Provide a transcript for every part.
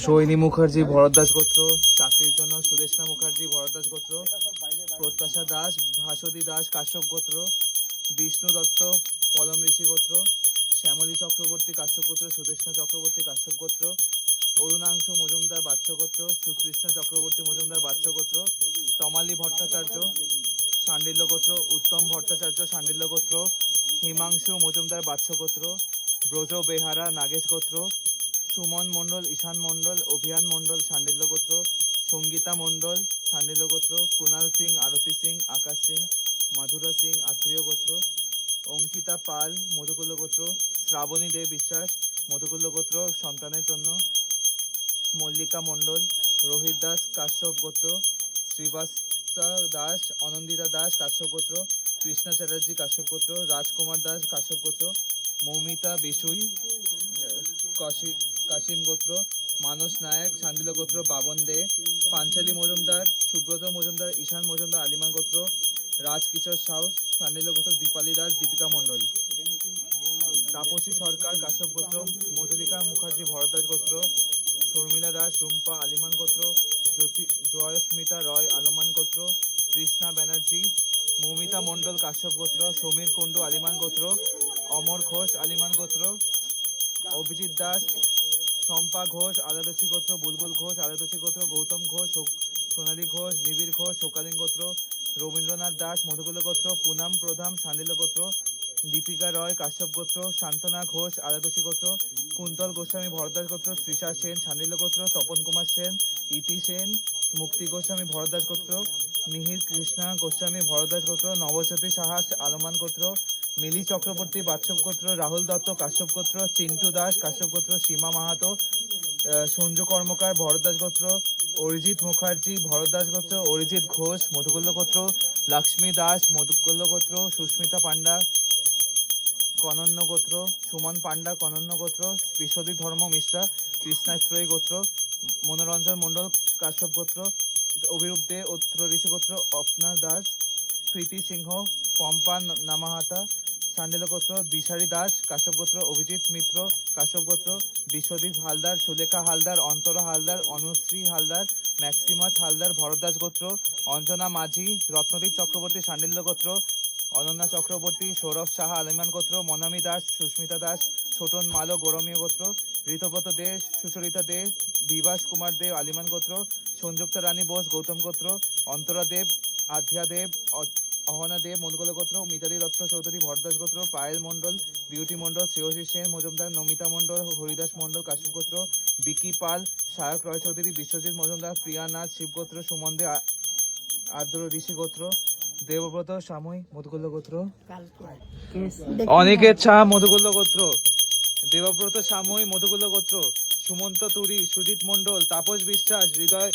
সোহিনী মুখার্জি ভরদ্বাজ গোত্র, চাকরির জন্য সুদেষ্ণা মুখার্জি ভরদ্বাজ গোত্র, প্রত্যাশা দাস ভাসদী দাস কাশ্যপ গোত্র, বিষ্ণু দত্ত পলম ঋষি গোত্র, শ্যামলী চক্রবর্তী কাশ্যপ গোত্র, সুদেষ্ণা চক্রবর্তী কাশ্যপ গোত্র, অরুণাংশু মজুমদার বাচ্চ গোত্র, সুতৃষ্ণা চক্রবর্তী মজুমদার বাচ্চ গোত্র, তমালী ভট্টাচার্য শাণ্ডিল্য গোত্র, উত্তম ভট্টাচার্য শাণ্ডিল্য গোত্র, হিমাংশু মজুমদার বাচ্চ গোত্র, ব্রজ বেহারা নাগেশ গোত্র, সুমন মণ্ডল ঈশান মণ্ডল অভিয়ান মণ্ডল শাণ্ডিল্য গোত্র, সঙ্গীতা মণ্ডল শাণ্ডিল্য গোত্র, কুণাল সিং আরতি সিং আকাশ সিং মাধুরা সিং আত্রেয় গোত্র, অঙ্কিতা পাল মধুকুল্ল গোত্র, শ্রাবণী দে বিশ্বাস মধুকুল্ল গোত্র সন্তানের জন্য, মল্লিকা মণ্ডল রোহিত দাস কাশ্যপ গোত্র, শ্রীবাস্তা দাস অনন্দিতা দাস কাশ্যপ গোত্র, কৃষ্ণা চ্যাটার্জি কাশ্যপ গোত্র, রাজকুমার দাস কাশ্যপ গোত্র, মৌমিতা বিশুই কাশিম গোত্র, মানস নায়ক শাণ্ডিল্য গোত্র, বাবন দে, পাঞ্চালী মজুমদার সুব্রত মজুমদার ঈশান মজুমদার আলিমান গোত্র, রাজকিশোর সাউ শাণ্ডিল্য গোত্র, দীপালি দাস দীপিকা মণ্ডল, তাপসী সরকার কাশ্যপ গোত্র, মধুলিকা মুখার্জি ভরদ্বাজ গোত্র, শর্মিলা দাস রুম্পা আলিমান গোত্র, জয়স্মিতা রয় আলমান গোত্র, তৃষ্ণা ব্যানার্জি, মৌমিতা মণ্ডল কাশ্যপ গোত্র, সমীর কুণ্ডু আলিমান গোত্র, অমর ঘোষ আলিমান গোত্র, অভিজিৎ দাস শম্পা ঘোষ আলাদসী গোত্র, বুলবুল ঘোষ আলাদসী গোত্র, গৌতম ঘোষ সোনালী ঘোষ, নিবিড় ঘোষ শোকালীন গোত্র, রবীন্দ্রনাথ দাস মধুকুল গোত্র, পুনাম প্রধান শাণ্ডিল্য গোত্র, দীপিকা রয় কাশ্যপ গোত্র, শান্তনা ঘোষ আলাদসী গোত্র, কুন্তল গোস্বামী ভরদ্বাজ গোত্র, তৃষা সেন শাণ্ডিল্য গোত্র, তপন কুমার সেন ইতি সেন মুক্তি গোস্বামী ভরদ্বাজ গোত্র, মিহির কৃষ্ণা গোস্বামী ভরদ্বাজ গোত্র, নবজ্যোতি সাহা আলমান গোত্র, মিলি চক্রবর্তী বাচ্চব গোত্র, রাহুল দত্ত কাশ্যপ গোত্র, চিন্টু দাস কাশ্যপ গোত্র, সীমা মাহাতো সঞ্জু কর্মকার ভরদ্বাজ গোত্র, অরিজিৎ মুখার্জি ভরদ্বাজ গোত্র, অরিজিৎ ঘোষ মধুকুল্ল গোত্র, লক্ষ্মী দাস মধুকুল্ল গোত্র, সুস্মিতা পান্ডা কনন্য গোত্র, সুমন পান্ডা কনন্য গোত্র, বিশ্বজিৎ ধর্ম মিশ্রা কৃষ্ণাশ্রয়ী গোত্র, মনোরঞ্জন মণ্ডল কাশ্যপ গোত্র, অভিরূপ দে অত্র ঋষি গোত্র, অপনা দাস প্রীতি সিংহ পম্পা নামাহাতা শাণ্ডিল্য গোত্র, দিশারি দাস কাশ্যপ গোত্র, অভিজিৎ মিত্র কাশ্যপ গোত্র, বিশ্বদীপ হালদার সুলেখা হালদার অন্তরা হালদার অনুশ্রী হালদার ম্যাক্সিমাস হালদার ভরদ্বাজ গোত্র, অঞ্জনা মাঝি রত্নদীপ চক্রবর্তী শাণ্ডিল্য গোত্র, অনন্যা চক্রবর্তী সৌরভ সাহা আলিমান গোত্র, মনামী দাস সুস্মিতা দাস ছোটন মালো গৌরমীয় গোত্র, ঋতব্রত দে সুচরিতা দে বিভাস কুমার দেব আলিমান গোত্র, সংযুক্তা রানী বোস গৌতম গোত্র, অন্তরা দেব আধ্যা দেব অহনা দেব মধুকুল গোত্র, মিতালি দত্ত চৌধুরী ভরদ্বাজ গোত্র, পায়েল মণ্ডল বিউটি মণ্ডল, শ্রেয়সী সেন মজুমদার, নমিতা মণ্ডল হরিদাস মণ্ডল কাশ্যপ গোত্র, বিকি পাল সায়ক রয় চৌধুরী, বিশ্বজিৎ মজুমদার, প্রিয়া নাথ শিবগোত্র, সুমন দে আর্দ্র ঋষি গোত্র, দেবব্রত সাময়ী মধুকুল্ল গোত্র, অনিকেত শাহ মধুকুল্ল গোত্র, দেবব্রত সাময়ী মধুকুল্ল গোত্র, সুমন্ত তুরি সুজিত মণ্ডল, তাপস বিশ্বাস হৃদয়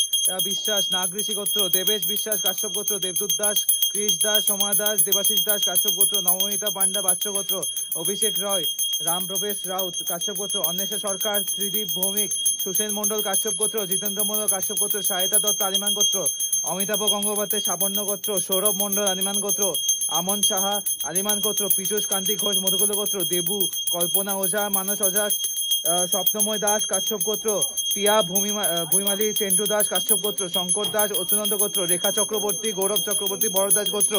বিশ্বাস নাগ ঋষি গোত্র, দেবেশ বিশ্বাস কাশ্যপ গোত্র, দেবদূত দাস কৃষ দাস সোমা দাস দেবাশিস দাস কাশ্যপ গোত্র, নবনীতা পান্ডা বাচ্চ গোত্র, অভিষেক রয় রামপ্রবেশ রাউত কাশ্যপ গোত্র, অন্বেষা সরকার ত্রিদীপ ভৌমিক সুশেন মণ্ডল কাশ্যপ গোত্র, জিতেন্দ্র মণ্ডল কাশ্যপ গোত্র, সাহিতা দত্ত আলিমান গোত্র, অমিতাভ গঙ্গোপাধ্যায় সাবর্ণ গোত্র, সৌরভ মণ্ডল আলিমান গোত্র, আমন সাহা আলিমান গোত্র, পীযুষ কান্তি ঘোষ মধুকুল গোত্র, দেবু কল্পনা ওঝা মানস ওঝা সপ্তময় দাস কাশ্যপ গোত্র, পিয়া ভূমিমালী চেন্টু দাস কাশ্যপ গোত্র, শঙ্কর দাস অচ্যুতানন্দ গোত্র, রেখা চক্রবর্তী গৌরব চক্রবর্তী বরদাস গোত্র,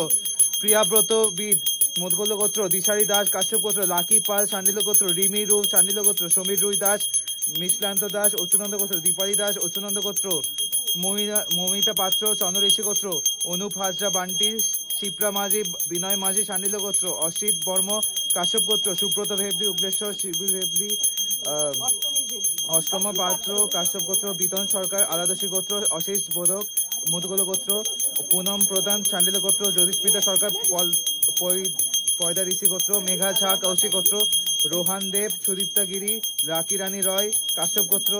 প্রিয়াব্রত বিদ মধুকুল গোত্র, দিশারি দাস কাশ্যপ গোত্র, লাকি পাল শাণ্ডিল্য গোত্র, রিমি রূপ শাণ্ডিল্য গোত্র, সমীর রুই দাস মিশ্রান্ত দাস অচ্যুতানন্দ গোত্র, দীপালি দাস অচ্যুতানন্দ গোত্র, মৌমিতা পাত্র চন্দ্র ঋষি গোত্র, অনুপ হাজরা বান্টি শিপ্রা মাঝি বিনয় মাঝি শাণ্ডিল্য গোত্র, অসিত বর্ম কাশ্যপ গোত্র, সুব্রত ভেবলি উগ্রেশ্বর শিবির ভেবলি অষ্টম পাত্র কাশ্যপ গোত্র, বিতন সরকার আলাদসী গোত্র, অশিস বোধক মধুকুল গোত্র, পুনম প্রধান শাণ্ডিল্য গোত্র, জ্যোতিষ্মিতা সরকার পয়দা ঋষি গোত্র, মেঘা ঝা কৌশিক গোত্র, রোহান দেব সুদীপ্তা গিরি রাকি রানী রয় কাশ্যপ গোত্র,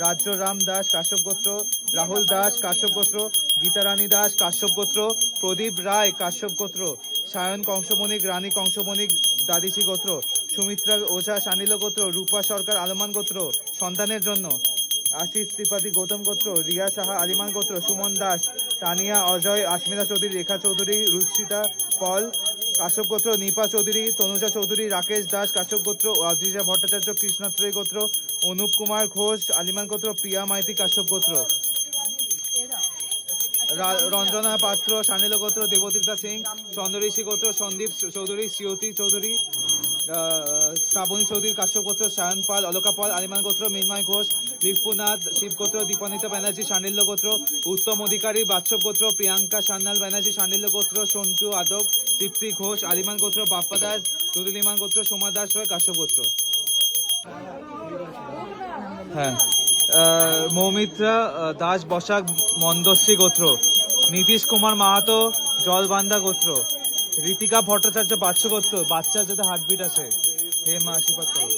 রাজ্য রাম দাস কাশ্যপ গোত্র, রাহুল দাস কাশ্যপ গোত্র, গীতা রানী দাস কাশ্যপ গোত্র, প্রদীপ রায় কাশ্যপ গোত্র, সায়ন কংসমণিক রানী কংসমণিক দাদিসি গোত্র, সুমিত্রা ওঝা শাণ্ডিল্য গোত্র, রূপা সরকার আলমান গোত্র সন্তানের জন্য, আশিস ত্রিপাঠী গৌতম গোত্র, রিয়া সাহা আলিমান গোত্র, সুমন দাস তানিয়া অজয় আশমিতা চৌধুরী রেখা চৌধুরী রুচিতা পল কাশ্যপ গোত্র, নিপা চৌধুরী তনুজা চৌধুরী রাকেশ দাস কাশ্যপ গোত্র, অদ্রিজা ভট্টাচার্য কৃষ্ণাশ্রয়ী গোত্র, অনুপ কুমার ঘোষ আলিমান গোত্র, প্রিয়া মাইতি কাশ্যপ গোত্র। রঞ্জনা পাত্র সান্ডিল্য গোত্র, দেবতীর্থা সিং চন্দ্রঋষি গোত্র, সন্দীপ চৌধুরী, শ্রীয়তী চৌধুরী, শ্রাবণী চৌধুরী কাশ্যপ গোত্র, সায়ন পাল, অলকা পাল আলিমান গোত্র, মৃন্ময় ঘোষ বিপুনাথ শিব গোত্র, দীপানিতা ব্যানার্জি সান্ডিল্য গোত্র, উত্তম অধিকারী বাচ্চব গোত্র, প্রিয়াঙ্কা সান্যাল ব্যানার্জি সান্ডিল্য গোত্র, সন্টু আদক, তৃপ্তি ঘোষ আলিমান গোত্র, বাপ্পা দাস চৌধুরীমান গোত্র, সোমা দাস রয় কাশ্যপ গোত্র। হ্যাঁ, মৌমিত্রা দাস বসাক মন্দশ্রী গোত্র, নীতিশ কুমার মাহাতো জলবান্দা গোত্র, ঋতিকা ভট্টাচার্য বাচ্চ গোত্র, বাচ্চার যাতে হার্টবিট আছে, হে মা আশীর্বাদ করো।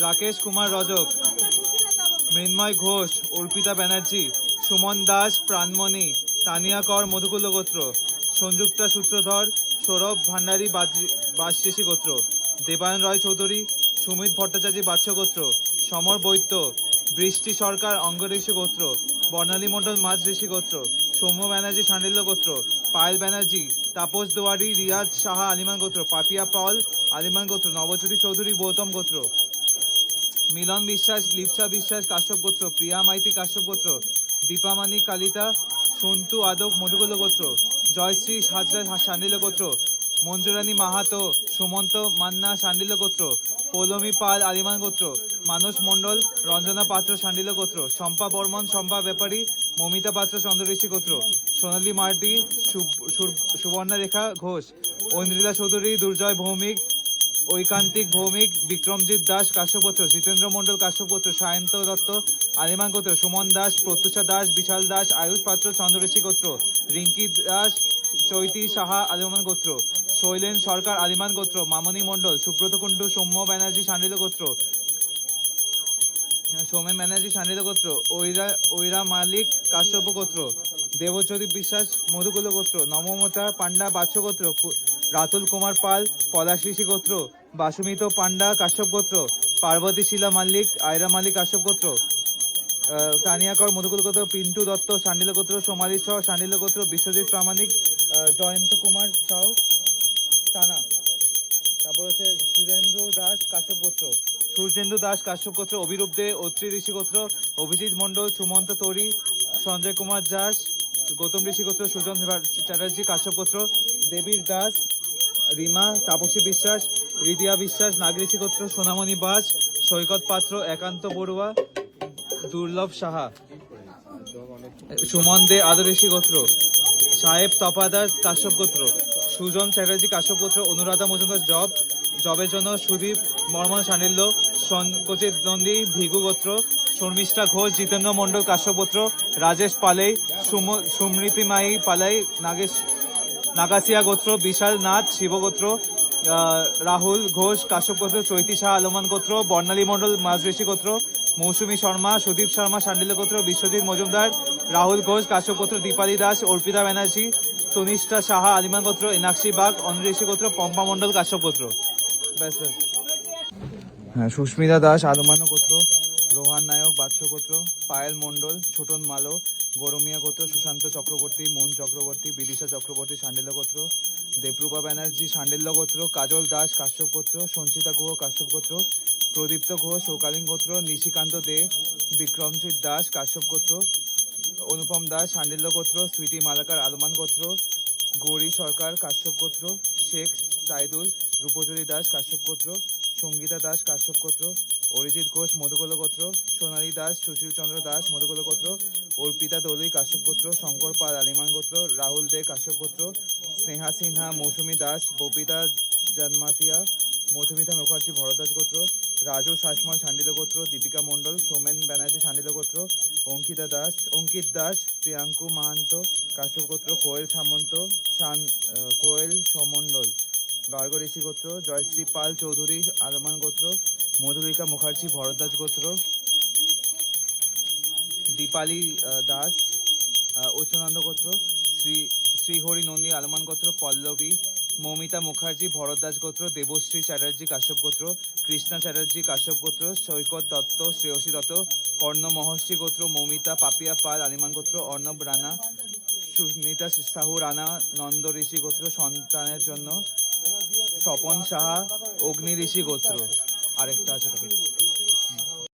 রাকেশ কুমার রজক, মৃন্ময় ঘোষ, অর্পিতা ব্যানার্জি, সুমন দাস প্রাণমণি, তানিয়া কর মধুকুল্ল গোত্র, সংযুক্তা সূত্রধর, সৌরভ ভান্ডারী বাসশেষী গোত্র, দেবায়ন রয় চৌধুরী, সুমিত ভট্টাচার্য বাচ্চ গোত্র, সমর বৈদ্য, বৃষ্টি সরকার অঙ্গঋষি গোত্র, বর্ণালী মণ্ডল মাঝ ঋষি গোত্র, সৌম্য ব্যানার্জি সান্ডিল্য গোত্র, পায়েল ব্যানার্জি, তাপস দুয়ারি, রিয়াজ সাহা আলিমান গোত্র, পাপিয়া পাল আলিমান গোত্র, নবজ্যোতি চৌধুরী গৌতম গোত্র, মিলন বিশ্বাস লিপসা বিশ্বাস কাশ্যপ গোত্র, প্রিয়া মাইতি কাশ্যপ গোত্র, দীপামানি কালিতা সন্তু আদক মধুকুল্ল গোত্র, জয়শ্রী হাজরা সান্ডিল্য গোত্র, মঞ্জুরানী মাহাতো সুমন্ত মান্না সান্ডিল্য গোত্র, পৌলমী পাল আলিমান গোত্র, মানস মণ্ডল রঞ্জনা পাত্র সান্ডিল্য গোত্র, শম্পা বর্মন শম্পা ব্যাপারী মমিতা পাত্র চন্দ্রঋষি গোত্র, সোনালী মার্টি সুবর্ণা রেখা ঘোষ, ঐন্দ্রিলা চৌধুরী দুর্জয় ভৌমিক, ঐকান্তিক ভৌমিক, বিক্রমজিৎ দাস কাশ্যপ গোত্র, জিতেন্দ্র মণ্ডল কাশ্যপ গোত্র, সায়ন্ত দত্ত আলিমান গোত্র, সুমন দাস, প্রত্যুষা দাস, বিশাল দাস, আয়ুষ পাত্র চন্দ্রঋষি গোত্র, রিঙ্কি দাস চৈতি সাহা আলিমান গোত্র, শৈলেন সরকার আলিমান গোত্র, মামনি মণ্ডল, সুব্রত কুণ্ডু, সৌম্য ব্যানার্জি সান্ডিল্য গোত্র, সৌমেন ব্যানার্জি সান্ডিল্য গোত্র, ঐরা মালিক কাশ্যপ গোত্র, দেবজ্যোতি বিশ্বাস মধুকুল গোত্র, নমমতা পান্ডা বাচ্চ গোত্র, রাতুল কুমার পাল পলাশ ঋষি গোত্র, বাসুমিত পান্ডা কাশ্যপ গোত্র, পার্বতী শিলা মাল্লিক আয়রা মালিক কাশ্যপ গোত্র, তানিয়াকর মধুকুল গোত্র, পিন্টু দত্ত সান্ডিল্য গোত্র, সোমালি শাহ সান্ডিল্য গোত্র, বিশ্বজিৎ প্রামাণিক, জয়ন্ত কুমার সাউ টানা। তারপর হচ্ছে সুরেন্দ্র দাস কাশ্যপ গোত্র, সূর্যেন্দু দাস কাশ্যপ গোত্র, অভিরূপ দে অত্রি ঋষি গোত্র, অভিজিৎ মণ্ডল, সুমন্ত তরি, সঞ্জয় কুমার দাস গৌতম ঋষি গোত্র, সুজন চ্যাটার্জি কাশ্যপ গোত্র, দেবীর দাস রিমা, তাপসী বিশ্বাস, হৃদিয়া বিশ্বাস নাগঋষি গোত্র, সোনামণি বাস, সৈকত পাত্র, একান্ত বড়ুয়া, দুর্লভ সাহা, সুমন দে আদর্শী গোত্র, সাহেব তপাদার কাশ্যপ গোত্র, সুজন চ্যাটার্জি কাশ্যপ গোত্র, অনুরাধা মজুমদার জবের জন্য সুদীপ বর্মন সান্ডিল্য, সংকোচিত নন্দী ভিগু গোত্র, শর্মিষ্ঠা ঘোষ জিতেন্দ্র মণ্ডল কাশ্যপ গোত্র, রাজেশ পালেই সুমৃতি মাই পালাই নাগাসিয়া গোত্র, বিশাল নাথ শিবগোত্র, রাহুল ঘোষ কাশ্যপ গোত্র, চৈতি শাহ আলমান গোত্র, বর্ণালী মণ্ডল মাজঋষি গোত্র, মৌসুমী শর্মা সুদীপ শর্মা সান্ডিল্য গোত্র, বিশ্বজিৎ মজুমদার রাহুল ঘোষ কাশ্যপ গোত্র, দীপালি দাস অর্পিতা ব্যানার্জি তনিষ্ঠা সাহা আলিমান গোত্র, এনাক্ষী বাগ অনঋষি গোত্র, পম্পা মণ্ডল কাশ্যপ গোত্র। ব্যাস ব্যাস। হ্যাঁ, সুস্মিতা দাস আলমান গোত্র, রোহান নায়ক বাৎস গোত্র, পায়েল মণ্ডল ছোটন মালো গরমিয়া গোত্র, সুশান্ত চক্রবর্তী মুন চক্রবর্তী বিদিশা চক্রবর্তী সান্ডিল্য গোত্র, দেবরূপা ব্যানার্জি সান্ডিল্য গোত্র, কাজল দাস কাশ্যপ গোত্র, সঞ্চিতা গুহ কাশ্যপ গোত্র, প্রদীপ্ত ঘোষ ওকালীন গোত্র, নিশিকান্ত দে বিক্রমজিৎ দাস কাশ্যপ গোত্র, অনুপম দাস সান্ডিল্য গোত্র, সুইটি মালাকার আলমান গোত্র, গৌরী সরকার কাশ্যপ গোত্র, শেখ সাইদুল রূপজলী দাস কাশ্যপ গোত্র, সঙ্গীতা দাস কাশ্যপ গোত্র, অরিজিৎ ঘোষ মধুকুল গোত্র, সোনালী দাস সুশীল চন্দ্র দাস মধুকুল গোত্র, অর্পিতা দোলই কাশ্যপ গোত্র, শঙ্কর পাল আলিমান গোত্র, রাহুল দে কাশ্যপ গোত্র, স্নেহা সিনহা মৌসুমী দাস, ববিতা জন্মাতিয়া মধুমিতা মুখার্জি ভরদ্বাজ গোত্র, রাজু শাসমল সান্ডিল্য গোত্র, দীপিকা মণ্ডল সোমেন ব্যানার্জি সান্ডিল্য গোত্র, অঙ্কিত দাস প্রিয়াঙ্কু মাহান্ত কাশ্যপ গোত্র, কোয়েল সামন্ত কোয়েল সমণ্ডল গার্গ ঋষি গোত্র, জয়শ্রী পাল চৌধুরী আলমান গোত্র, মধুরিকা মুখার্জি ভরদ্বাজ গোত্র, দীপালি দাস উচ্চনন্দ গোত্র, শ্রীহরি নন্দী আলমান গোত্র, পল্লবী মৌমিতা মুখার্জি ভরদ্বাজ গোত্র, দেবশ্রী চ্যাটার্জি কাশ্যপ গোত্র, কৃষ্ণা চ্যাটার্জি কাশ্যপ গোত্র, সৈকত দত্ত শ্রেয়সী দত্ত কর্ণ মহর্ষি গোত্র, মৌমিতা পাপিয়া পাল আলিমান গোত্র, অর্ণব রানা সুস্মিতা সাহু রানা নন্দ ঋষি গোত্র, সন্তানের জন্য স্বপন সাহা অগ্নি ঋষি গোত্র। আরেকটা আছে